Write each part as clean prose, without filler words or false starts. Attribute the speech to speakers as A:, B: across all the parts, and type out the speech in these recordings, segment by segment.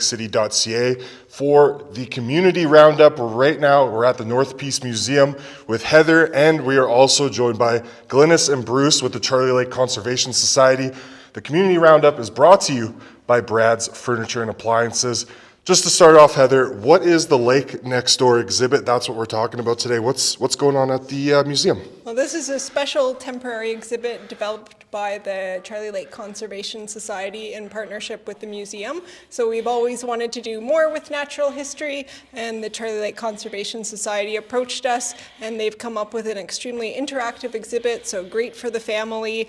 A: city.ca for the community roundup. Right now we're at the North Peace Museum with Heather, and we are also joined by Glynnis and Bruce with the Charlie Lake Conservation Society. The community roundup is brought to you by Brad's Furniture and Appliances. Just to start off, Heather, what is the Lake Next Door exhibit? That's what we're talking about today. What's going on at the museum?
B: Well, this is a special temporary exhibit developed by the Charlie Lake Conservation Society in partnership with the museum. So we've always wanted to do more with natural history, and the Charlie Lake Conservation Society approached us, and they've come up with an extremely interactive exhibit, so great for the family,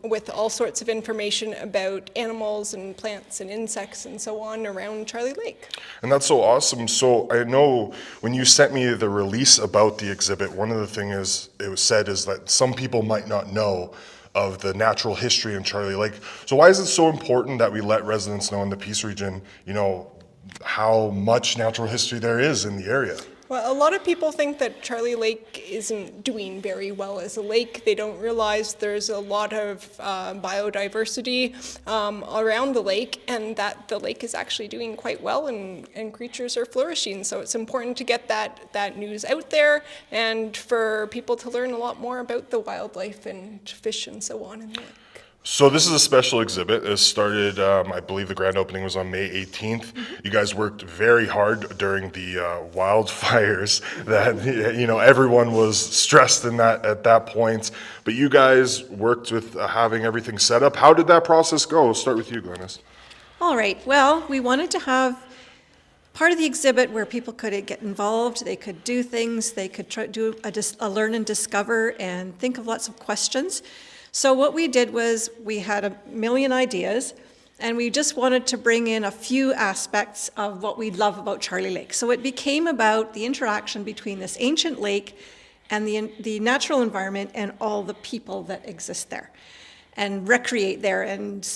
B: with all sorts of information about animals and plants and insects and so on around Charlie Lake.
A: And that's so awesome. So I know when you sent me the release about the exhibit, one of the things it was said is that some people might not know of the natural history in Charlie Lake. So why is it so important that we let residents know in the Peace region, how much natural history there is in the area?
B: Well, a lot of people think that Charlie Lake isn't doing very well as a lake. They don't realize there's a lot of biodiversity around the lake, and that the lake is actually doing quite well, and creatures are flourishing. So it's important to get that news out there, and for people to learn a lot more about the wildlife and fish and so on in the lake.
A: So this is a special exhibit. It started, I believe the grand opening was on May 18th. You guys worked very hard during the wildfires that, everyone was stressed at that point. But you guys worked with having everything set up. How did that process go? We'll start with you, Glynnis.
C: All right. Well, we wanted to have part of the exhibit where people could get involved, they could do things, they could do a learn and discover and think of lots of questions. So what we did was we had a million ideas, and we just wanted to bring in a few aspects of what we love about Charlie Lake. So it became about the interaction between this ancient lake and the natural environment and all the people that exist there and recreate there and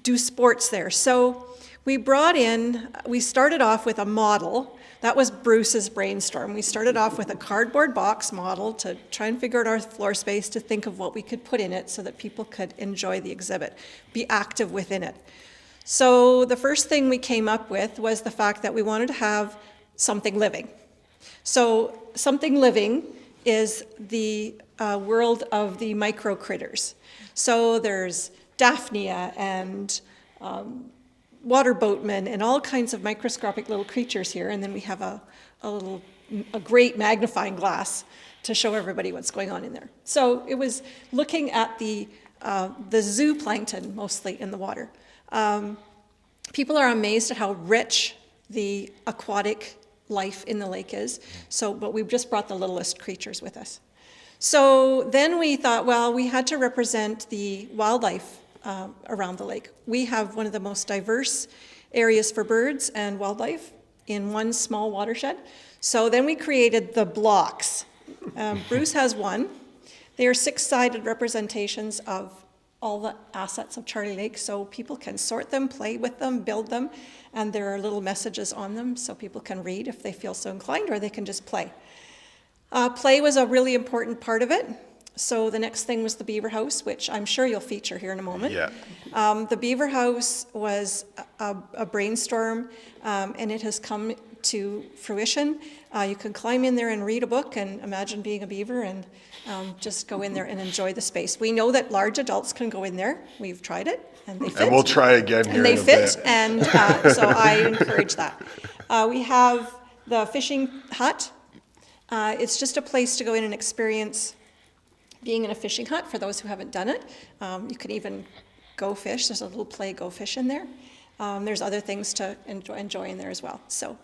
C: do sports there. So we started off with a model. That was Bruce's brainstorm. We started off with a cardboard box model to try and figure out our floor space, to think of what we could put in it so that people could enjoy the exhibit, be active within it. So the first thing we came up with was the fact that we wanted to have something living. So something living is the world of the micro critters. So there's Daphnia and water boatmen and all kinds of microscopic little creatures here, and then we have a great magnifying glass to show everybody what's going on in there. So it was looking at the zooplankton mostly in the water. People are amazed at how rich the aquatic life in the lake is. But we've just brought the littlest creatures with us. So then we thought, well, we had to represent the wildlife around the lake. We have one of the most diverse areas for birds and wildlife in one small watershed. So then we created the blocks. Bruce has one. They are 6-sided representations of all the assets of Charlie Lake, so people can sort them, play with them, build them, and there are little messages on them so people can read if they feel so inclined, or they can just play. Play was a really important part of it. So the next thing was the beaver house, which I'm sure you'll feature here in a moment.
A: Yeah.
C: The beaver house was a brainstorm, and it has come to fruition. You can climb in there and read a book and imagine being a beaver and just go in there and enjoy the space. We know that large adults can go in there. We've tried it, and they fit.
A: And we'll try again here
C: and they
A: in a
C: fit,
A: bit.
C: and so I encourage that. We have the fishing hut. It's just a place to go in and experience being in a fishing hut for those who haven't done it. You can even go fish. There's a little play go fish in there. There's other things to enjoy in there as well. So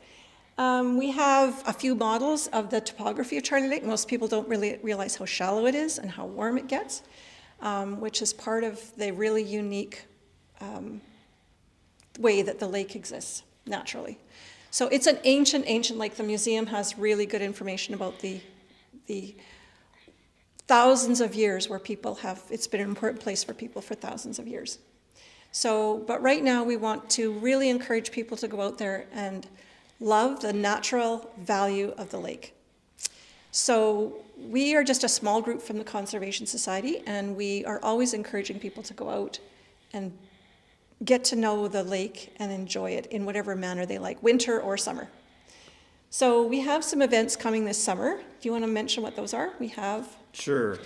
C: we have a few models of the topography of Charlie Lake. Most people don't really realize how shallow it is and how warm it gets, which is part of the really unique way that the lake exists naturally. So it's an ancient lake. The museum has really good information about the thousands of years where it's been an important place for people for thousands of years. But right now we want to really encourage people to go out there and love the natural value of the lake. So we are just a small group from the Conservation Society, and we are always encouraging people to go out and get to know the lake and enjoy it in whatever manner they like, winter or summer. So we have some events coming this summer. Do you want to mention what those are? We have...
D: Sure.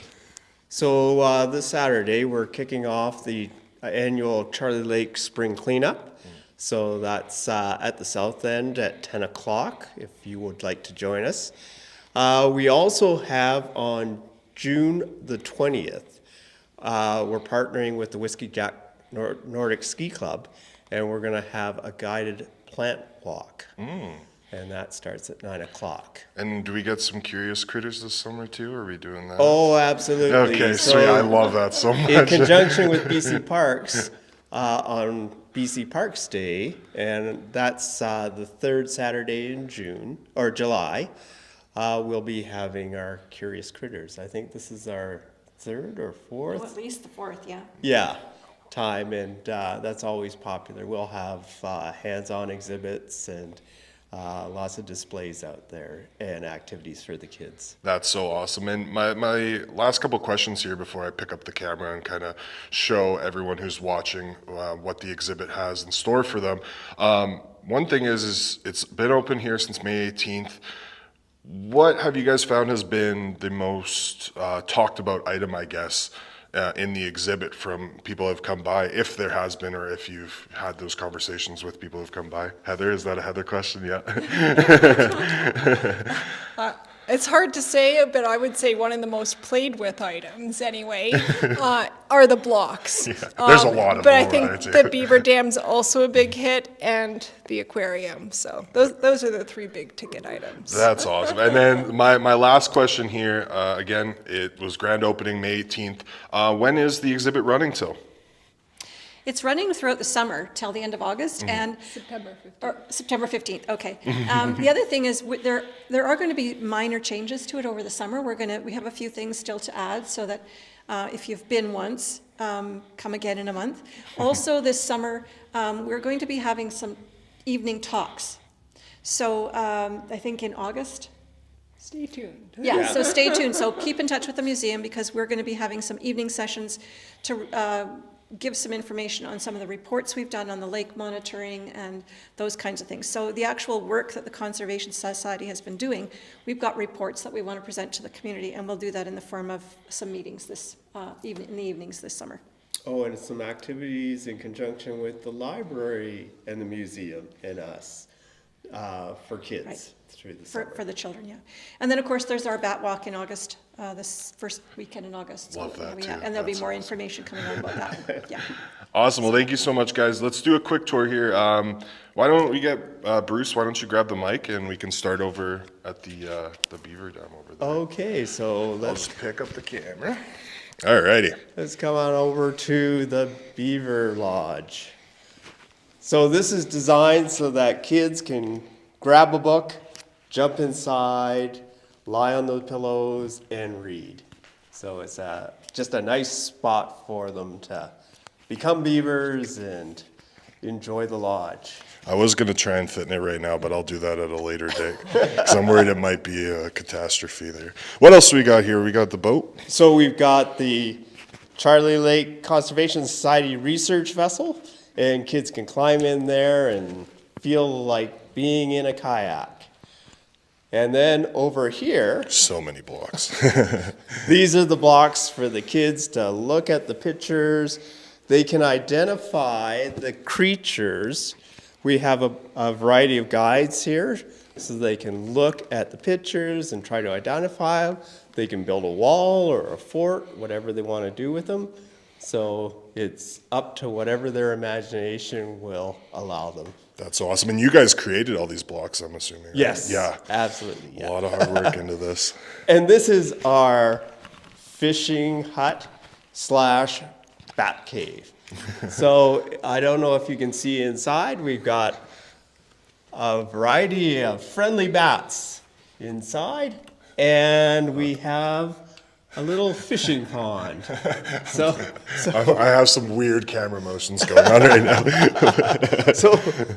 D: So this Saturday, we're kicking off the annual Charlie Lake Spring Cleanup. So that's at the south end at 10 o'clock, if you would like to join us. We also have on June the 20th, we're partnering with the Whiskey Jack Nordic Ski Club, and we're going to have a guided plant walk. And that starts at 9 o'clock.
A: And do we get some curious critters this summer too? Are we doing that?
D: Oh, absolutely.
A: Okay, sweet. I love that so much.
D: In conjunction with BC Parks, on BC Parks Day, and that's the third Saturday in June, or July, we'll be having our Curious Critters. I think this is our third or fourth?
C: at least the fourth, yeah.
D: Yeah, time, and that's always popular. We'll have hands-on exhibits and lots of displays out there and activities for the kids.
A: That's so awesome. And my last couple questions here before I pick up the camera and kind of show everyone who's watching what the exhibit has in store for them. One thing is it's been open here since May 18th. What have you guys found has been the most talked about item, I guess, in the exhibit from people who have come by, if there has been, or if you've had those conversations with people who've come by? Heather, is that a Heather question? Yeah.
B: It's hard to say, but I would say one of the most played with items anyway are the blocks.
A: Yeah, there's a lot of
B: but I
A: variety.
B: think the beaver dam's also a big hit, and the aquarium. So those are the three big ticket items.
A: That's awesome. And then my last question here, again, it was grand opening May 18th. When is the exhibit running till?
C: It's running throughout the summer till the end of August and
B: September 15th.
C: or September 15th. Okay. The other thing is there are going to be minor changes to it over the summer. We have a few things still to add so that if you've been once, come again in a month. Also this summer, we're going to be having some evening talks. So I think in August.
B: Stay tuned.
C: Yeah, so stay tuned. So keep in touch with the museum because we're going to be having some evening sessions to give some information on some of the reports we've done on the lake monitoring and those kinds of things. So the actual work that the Conservation Society has been doing, we've got reports that we want to present to the community, and we'll do that in the form of some meetings this in the evenings this summer.
D: Oh, and some activities in conjunction with the library and the museum and us for kids.
C: Right.
D: Through the summer.
C: For the children, yeah. And then, of course, there's our bat walk in August, this first weekend in August.
A: Love that, too.
C: And there'll be
A: That's
C: more
A: awesome.
C: information coming out about that. Yeah.
A: Awesome. Well, thank you so much, guys. Let's do a quick tour here. Why don't we get Bruce? Why don't you grab the mic and we can start over at the beaver dam over there.
D: Okay, so
A: I'll
D: let's
A: just pick up the camera. All righty.
D: come on over to the Beaver Lodge. So this is designed so that kids can grab a book, jump inside, lie on those pillows, and read. So it's just a nice spot for them to become beavers and enjoy the lodge.
A: I was going to try and fit in it right now, but I'll do that at a later date because I'm worried it might be a catastrophe there. What else we got here? We got the boat.
D: So we've got the Charlie Lake Conservation Society research vessel, and kids can climb in there and feel like being in a kayak. And then over here,
A: So many blocks.
D: these are the blocks for the kids to look at the pictures. They can identify the creatures. We have a variety of guides here, so they can look at the pictures and try to identify them. They can build a wall or a fort, whatever they want to do with them. So it's up to whatever their imagination will allow them.
A: That's awesome. And you guys created all these blocks, I'm assuming. Right?
D: Yes,
A: Yeah.
D: absolutely.
A: A
D: Yeah.
A: lot of hard work into this.
D: And this is our fishing hut / bat cave. So I don't know if you can see inside. We've got a variety of friendly bats inside, and we have a little fishing pond. So
A: I have some weird camera motions going on right now.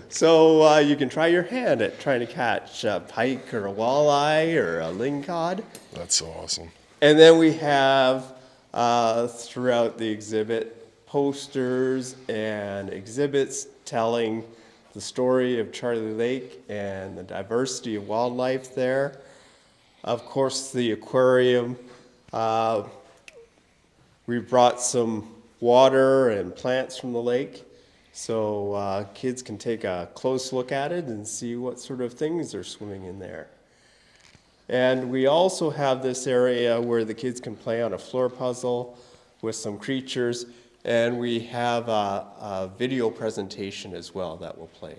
D: so you can try your hand at trying to catch a pike or a walleye or a lingcod.
A: That's so awesome.
D: And then we have, throughout the exhibit, posters and exhibits telling the story of Charlie Lake and the diversity of wildlife there. Of course, the aquarium. We brought some water and plants from the lake, so kids can take a close look at it and see what sort of things are swimming in there. And we also have this area where the kids can play on a floor puzzle with some creatures, and we have a video presentation as well that will play.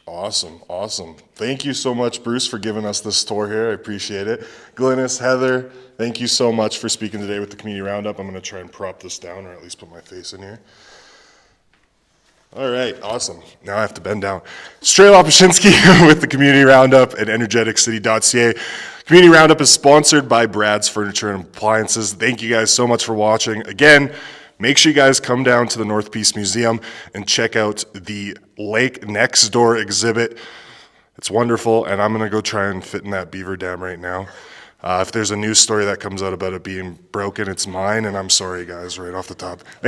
A: Awesome, awesome. Thank you so much, Bruce, for giving us this tour here. I appreciate it. Glynnis, Heather, thank you so much for speaking today with the Community Roundup. I'm going to try and prop this down, or at least put my face in here. All right, awesome. Now I have to bend down. It's Trey Lopushinsky with the Community Roundup at energeticcity.ca. Community Roundup is sponsored by Brad's Furniture and Appliances. Thank you guys so much for watching. Again, make sure you guys come down to the North Peace Museum and check out the Lake Next Door exhibit. It's wonderful, and I'm going to go try and fit in that beaver dam right now. If there's a news story that comes out about it being broken, it's mine, and I'm sorry, guys, right off the top. Thanks.